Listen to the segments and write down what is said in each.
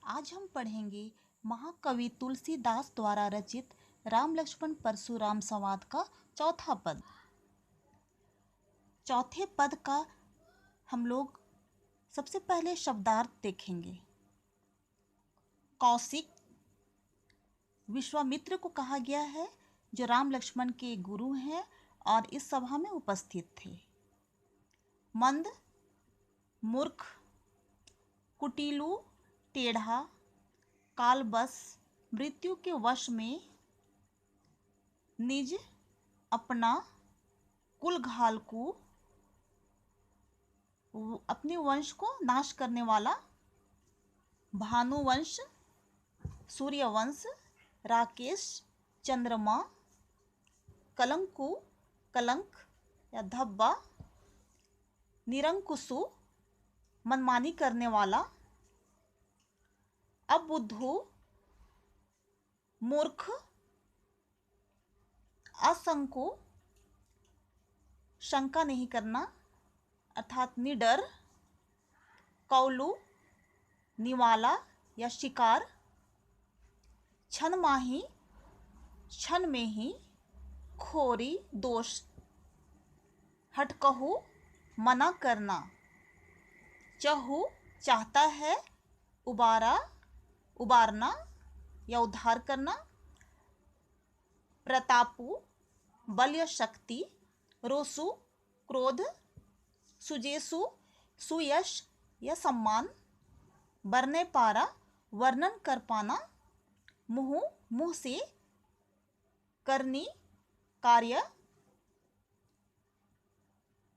आज हम पढ़ेंगे महाकवि तुलसीदास द्वारा रचित राम लक्ष्मण परशुराम संवाद का चौथा पद। चौथे पद का हम लोग सबसे पहले शब्दार्थ देखेंगे। कौशिक विश्वामित्र को कहा गया है, जो राम लक्ष्मण के गुरु हैं और इस सभा में उपस्थित थे। मंद, मूर्ख, कुटिलू, टेढ़ा, कालबस, मृत्यु के वश में, निज, अपना, कुलघालकू, अपने वंश को नाश करने वाला, भानुवंश, सूर्यवंश, राकेश, चंद्रमा, कलंकु, कलंक या धब्बा, निरंकुशु, मनमानी करने वाला, अबुद्धू, मूर्ख, असंको, शंका नहीं करना अर्थात निडर, कौलू, निवाला या शिकार, छनमाही, क्षण में ही, खोरी, दोष, हटकहू, मना करना, चहू, चाहता है, उबारा, उबारना या उद्धार करना, प्रतापु, बल या शक्ति, रोसु, क्रोध, सुजेसु, सुयश या सम्मान, बरने पारा, वर्णन कर पाना, मुँह, मुँह से, करनी, कार्य,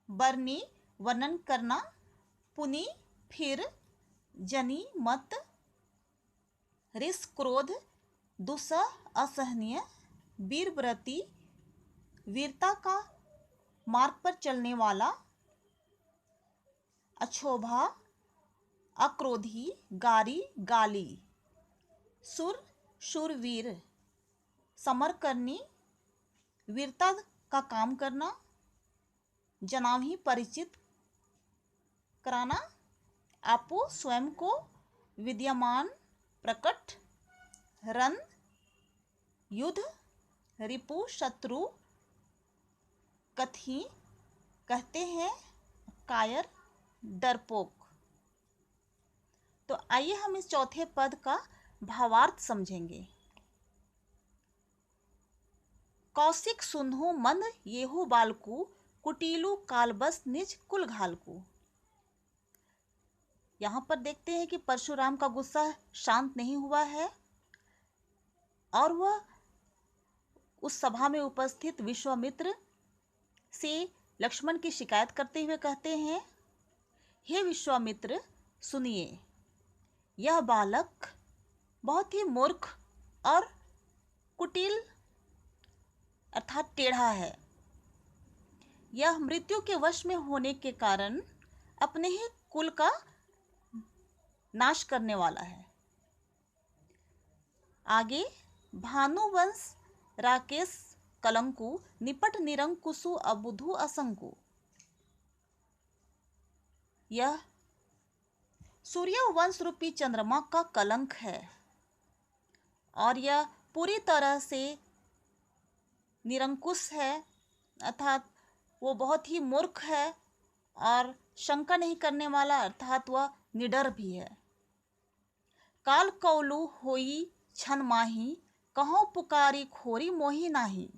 बरनी, वर्णन करना, पुनि, फिर, जनी, मत, रिस, क्रोध, दुस्सह, असहनीय, वीरव्रती, वीरता का मार्ग पर चलने वाला, अक्षोभा, अक्रोधी, गारी, गाली, सुर, शूरवीर, समर करनी, वीरता का काम करना, जनाभी, परिचित कराना, आपो, स्वयं को, विद्यमान, प्रकट, रन, युद्ध, रिपु, शत्रु, कथी, कहते हैं, कायर, डरपोक। तो आइए हम इस चौथे पद का भावार्थ समझेंगे। कौशिक सुनहु मंद येहू बालकू, कुटिलू कालबस निज कुल घालकू। यहाँ पर देखते हैं कि परशुराम का गुस्सा शांत नहीं हुआ है और वह उस सभा में उपस्थित विश्वामित्र से लक्ष्मण की शिकायत करते हुए कहते हैं, हे विश्वामित्र, सुनिए, यह बालक बहुत ही मूर्ख और कुटिल अर्थात टेढ़ा है। यह मृत्यु के वश में होने के कारण अपने ही कुल का नाश करने वाला है। आगे, भानुवंश, राकेश, कलंकु, निपट, निरंकुशु, अबुधु, असंकु। यह सूर्यवंश रूपी चंद्रमा का कलंक है और यह पूरी तरह से निरंकुश है अर्थात वो बहुत ही मूर्ख है और शंका नहीं करने वाला अर्थात वह निडर भी है। काल कौलू होई छन माही, कहो पुकारी खोरी मोही नाही।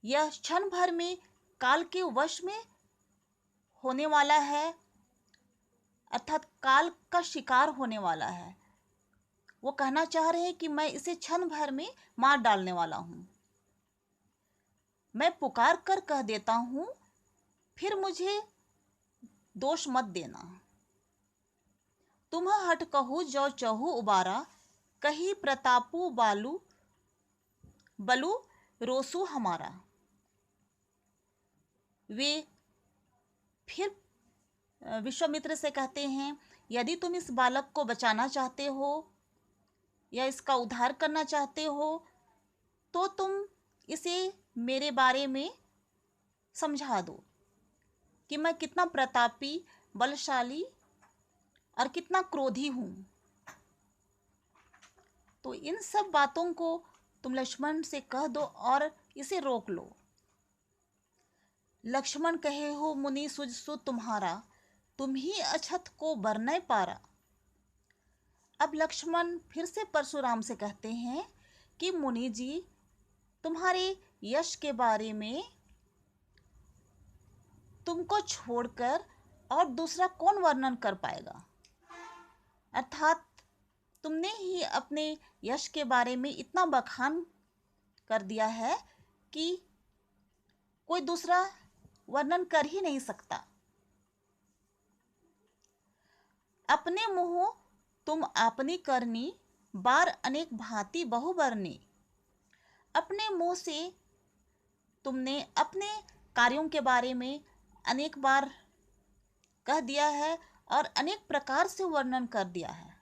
यह क्षण भर में काल के वश में होने वाला है अर्थात काल का शिकार होने वाला है। वो कहना चाह रहे हैं कि मैं इसे क्षण भर में मार डालने वाला हूँ। मैं पुकार कर कह देता हूँ, फिर मुझे दोष मत देना। तुम हट कहू जो चहु उबारा, कही प्रतापु बालू बलु रोसु हमारा। वे फिर विश्वामित्र से कहते हैं, यदि तुम इस बालक को बचाना चाहते हो या इसका उद्धार करना चाहते हो तो तुम इसे मेरे बारे में समझा दो कि मैं कितना प्रतापी, बलशाली और कितना क्रोधी हूँ। तो इन सब बातों को तुम लक्ष्मण से कह दो और इसे रोक लो। लक्ष्मण कहे हो मुनि सुज सु तुम्हारा, तुम ही अछत को बरनै पारा। अब लक्ष्मण फिर से परशुराम से कहते हैं कि मुनि जी, तुम्हारे यश के बारे में तुमको छोड़कर और दूसरा कौन वर्णन कर पाएगा। अर्थात तुमने ही अपने यश के बारे में इतना बखान कर दिया है कि कोई दूसरा वर्णन कर ही नहीं सकता। अपने मुँह तुम आपनी करनी, बार अनेक भांति बहु बरनी। अपने मुंह से तुमने अपने कार्यों के बारे में अनेक बार कह दिया है और अनेक प्रकार से वर्णन कर दिया है।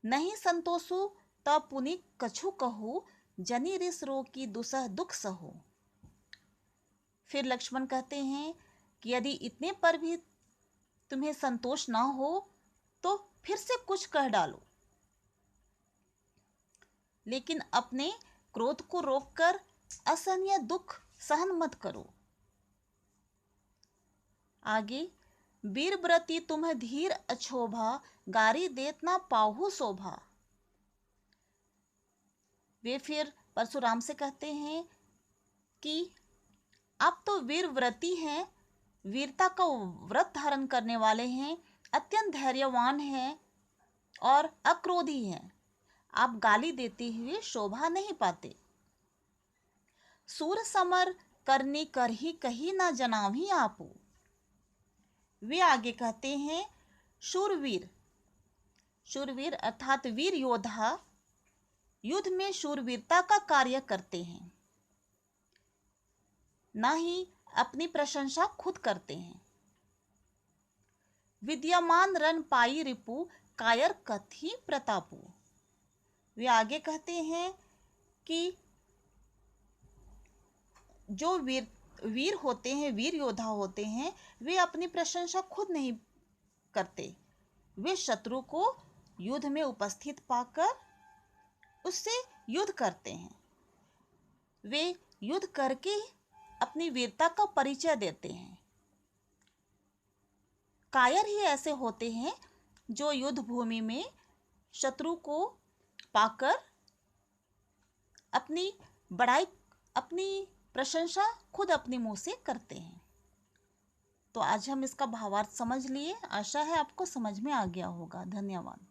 नहीं संतोषु तब पुनि कछु कहू, जनी रिस रो की दुसह दुख सहु। फिर लक्ष्मण कहते हैं कि यदि इतने पर भी तुम्हें संतोष ना हो तो फिर से कुछ कह डालो, लेकिन अपने क्रोध को रोककर असहनीय दुख सहन मत करो। आगे, वीर व्रती तुम्हें धीर अछोभा, गारी देत ना पाहु शोभा। वे फिर परशुराम से कहते हैं कि आप तो वीर व्रती हैं, वीरता का व्रत धारण करने वाले हैं, अत्यंत धैर्यवान हैं और अक्रोधी हैं। आप गाली देते हुए शोभा नहीं पाते। सूर समर करनी कर ही कही ना जनावी आपू। वे आगे कहते हैं शूरवीर, शूरवीर अर्थात वीर योद्धा युद्ध में शूरवीरता का कार्य करते हैं, ना ही अपनी प्रशंसा खुद करते हैं। विद्यमान रन पाई रिपु, कायर कथी प्रतापु। वे आगे कहते हैं कि जो वीर होते हैं, वीर योद्धा होते हैं, वे अपनी प्रशंसा खुद नहीं करते। वे शत्रु को युद्ध में उपस्थित पाकर उससे युद्ध करते हैं। वे युद्ध करके अपनी वीरता का परिचय देते हैं। कायर ही ऐसे होते हैं जो युद्ध भूमि में शत्रु को पाकर अपनी बड़ाई, अपनी प्रशंसा खुद अपने मुंह से करते हैं। तो आज हम इसका भावार्थ समझ लिए। आशा है आपको समझ में आ गया होगा। धन्यवाद।